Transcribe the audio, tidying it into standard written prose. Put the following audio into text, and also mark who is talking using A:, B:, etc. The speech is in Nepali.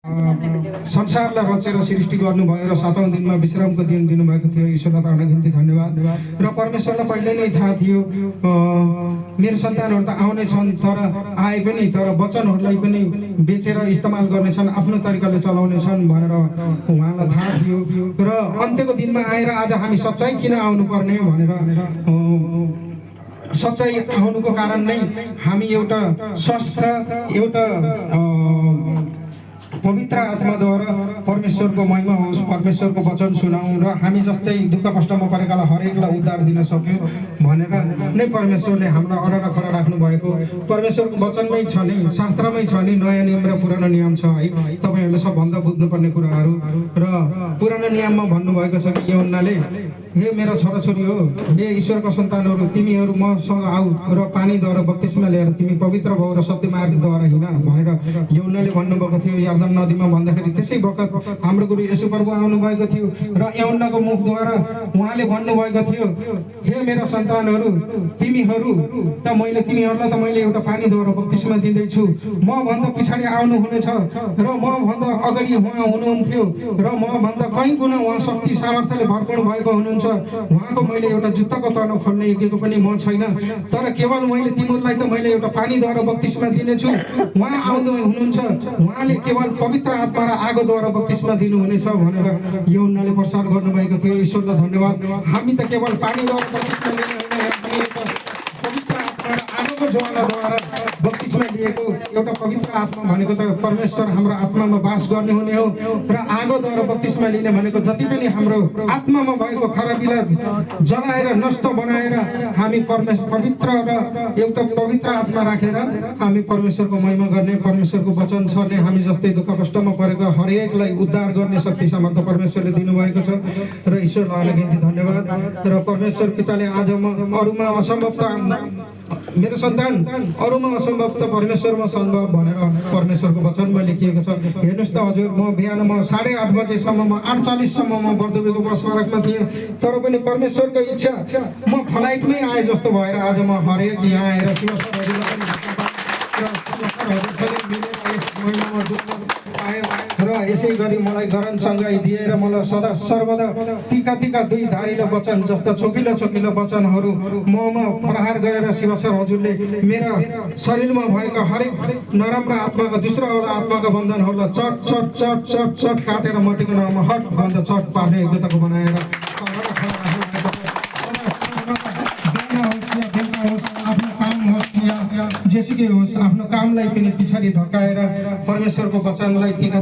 A: संसारलाई रचेर सृष्टि गर्नुभयो र 7औं दिनमा विश्रामको दिन दिनुभएको थियो। ईश्वरलाई अनगिन्ती धन्यवाद। र परमेश्वरलाई पहिले नै थाहा थियो मेरो सन्तानहरू त आउने छन्, तर आए पनि तर वचनहरूलाई पनि बेचेर इस्तेमाल गर्नेछन्, आफ्नो तरिकाले चलाउनेछन् भनेर उहाँलाई थाहा थियो। र अन्त्यको दिनमा आएर आज हामी सच्चाइ किन आउनुपर्ने भनेर सच्चाइ आउनुको कारण नै हामी एउटा स्वस्थ एउटा पवित्र आत्माद्वारा परमेश्वरको महिमा होस्, परमेश्वरको वचन सुनाउँ र हामी जस्तै दुःख कष्टमा परेकालाई हरेकलाई उद्धार दिन सक्यौँ भनेर नै परमेश्वरले हामीलाई अडर खडा राख्नु भएको। परमेश्वरको वचनमै छ नि, शास्त्रमै छ नि, नयाँ नियम र पुरानो नियम छ है। तपाईँहरूले सबभन्दा बुझ्नुपर्ने कुराहरू र पुरानो नियममा भन्नुभएको छ कि यूहन्नाले, हे मेरा छोराछोरी हो, हे ईश्वरका सन्तानहरू, तिमीहरू मसँग आऊ र पानीद्वारा बत्तिस्मा लिएर तिमी पवित्र भऊ र सत्य मार्गद्वारा हिँड भनेर यूहन्नाले भन्नुभएको थियो यर्दन नदीमा। भन्दाखेरि त्यसै बखत हाम्रो गुरु येशू प्रभु आउनुभएको थियो र यूहन्नाको मुखद्वारा उहाँले भन्नुभएको थियो, हे मेरा सन्तानहरू, तिमीहरूलाई त मैले एउटा पानीद्वारा बत्तिस्मा दिँदैछु, म भन्दा पछाडि आउनु हुनेछ र म भन्दा अगाडि उहाँ हुनुहुन्थ्यो र म भन्दा कहीँ गुणा उहाँ शक्ति सामर्थ्यले भरपूर्ण भएको हुनुहुन्छ। उहाँको मैले एउटा जुत्ताको तर्नु खोल्ने योग्यको पनि म छैन, तर केवल मैले तिमीहरूलाई त मैले एउटा पानीद्वारा बत्तिस्मा दिनेछु, उहाँ आउँदै हुनुहुन्छ, उहाँले केवल पवित्र आत्मा र आगोद्वारा बत्तिस्मा दिनुहुनेछ भनेर यूहन्नाले प्रचार गर्नुभएको थियो। ईश्वरलाई धन्यवाद। हामी त केवल पानीद्वारा बत्तिस्मा लिने होइन, हामी पवित्र आत्मा र आगोको ज्वालाद्वारा बत्तिस्मा लिएको एउटा पवित्र आत्मा भनेको त परमेश्वर हाम्रो आत्मामा वास गर्ने हुने हो र आगोद्वारा बत्तिस्मा लिने भनेको जति पनि हाम्रो आत्मामा भएको खराबीलाई जलाएर नष्ट बनाएर हामी पवित्र र एउटा पवित्र आत्मा राखेर हामी परमेश्वरको महिमा गर्ने, परमेश्वरको वचन छर्ने, हामी जस्तै दुःख कष्टमा परेको हरेकलाई उद्धार गर्ने शक्ति सामर्थ्य परमेश्वरले दिनुभएको छ र ईश्वरलाई अनगिन्ती धन्यवाद। र परमेश्वर पिताले आज म अरूमा असम्भव मेरो सन्तान अरूमा असम्भव त परमेश्वरमा सम्भव भनेर परमेश्वरको वचनमा लेखिएको छ। हेर्नुहोस् त हजुर, म बिहान 8:30 बजेसम्म 8:40 सम्म म बर्दुबेको बस पार्कमा थिएँ, तर पनि परमेश्वरको इच्छा म फ्लाइटमै आए जस्तो भएर आज म हरेक यहाँ आएर र यसै गरी मलाई गरन सङ्घाइ दिएर मलाई सदा सर्वदा टिका 2 धारिलो वचन जस्ता चोकिलो वचनहरू ममा प्रहार गरेर शिवसर हजुरले मेरा शरीरमा भएका हरेक नराम्रो आत्माका दुसरावटा आत्माका बन्धनहरूलाई चट काटेर मटिको नाममा हट भन्दा चट पार्ने योग्यताको बनाएर जेसुकै होस् आफ्नो कामलाई पनि पछाडि धकाएर परमेश्वरको वचनलाई टिका